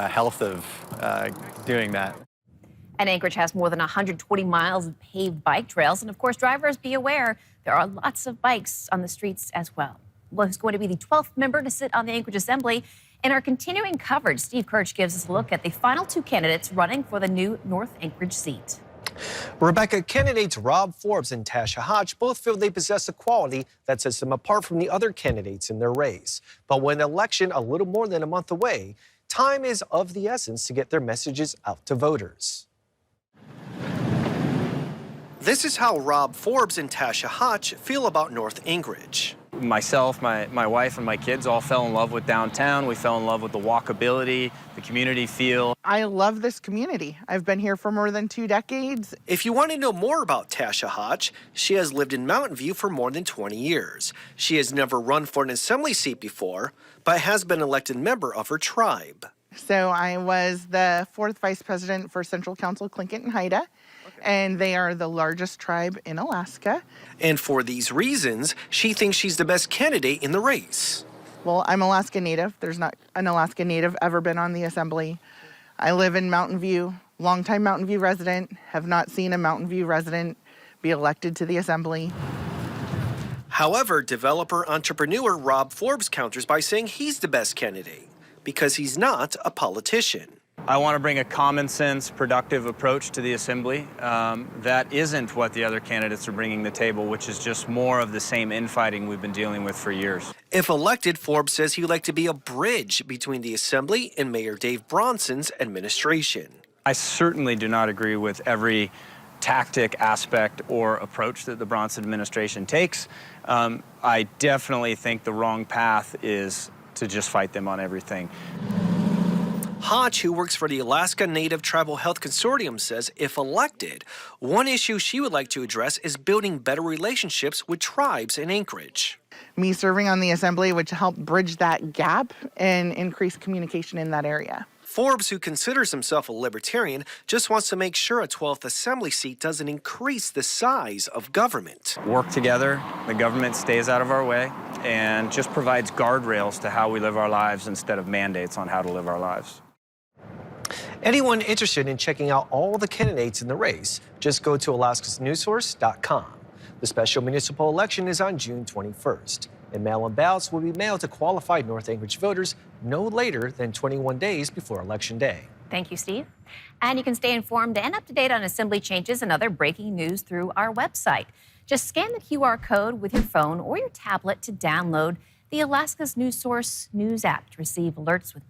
health of doing that. And Anchorage has more than 120 miles of paved bike trails. And of course, drivers, be aware, there are lots of bikes on the streets as well. Well, who's going to be the 12th member to sit on the Anchorage Assembly? In our continuing coverage, Steve Kirch gives us a look at the final two candidates running for the new North Anchorage seat. Rebecca, candidates Rob Forbes and Tasha Hotch both feel they possess a quality that sets them apart from the other candidates in their race. But with an election a little more than a month away, time is of the essence to get their messages out to voters. This is how Rob Forbes and Tasha Hotch feel about North Anchorage. Myself, my wife, and my kids all fell in love with downtown. We fell in love with the walkability, the community feel. I love this community. I've been here for more than 2 decades. If you want to know more about Tasha Hotch, she has lived in Mountain View for more than 20 years. She has never run for an assembly seat before, but has been an elected member of her tribe. So I was the 4th vice president for Central Council Tlingit and Haida, and they are the largest tribe in Alaska. And for these reasons, she thinks she's the best candidate in the race. Well, I'm Alaska Native. There's not an Alaska Native ever been on the assembly. I live in Mountain View, longtime Mountain View resident, have not seen a Mountain View resident be elected to the assembly. However, developer entrepreneur Rob Forbes counters by saying he's the best candidate because he's not a politician. I want to bring a common sense, productive approach to the assembly. That isn't what the other candidates are bringing to the table, which is just more of the same infighting we've been dealing with for years. If elected, Forbes says he'd like to be a bridge between the assembly and Mayor Dave Bronson's administration. I certainly do not agree with every tactic, aspect, or approach that the Bronson administration takes. I definitely think the wrong path is to just fight them on everything. Hotch, who works for the Alaska Native Tribal Health Consortium, says if elected, one issue she would like to address is building better relationships with tribes in Anchorage. Me serving on the assembly would help bridge that gap and increase communication in that area. Forbes, who considers himself a libertarian, just wants to make sure a 12th assembly seat doesn't increase the size of government. Work together, the government stays out of our way, and just provides guardrails to how we live our lives instead of mandates on how to live our lives. Anyone interested in checking out all the candidates in the race, just go to alaskasnewssource.com. The special municipal election is on June 21st, and mail-in ballots will be mailed to qualified North Anchorage voters no later than 21 days before Election Day. Thank you, Steve. And you can stay informed and up to date on assembly changes and other breaking news through our website. Just scan the QR code with your phone or your tablet to download the Alaska's News Source News app to receive alerts with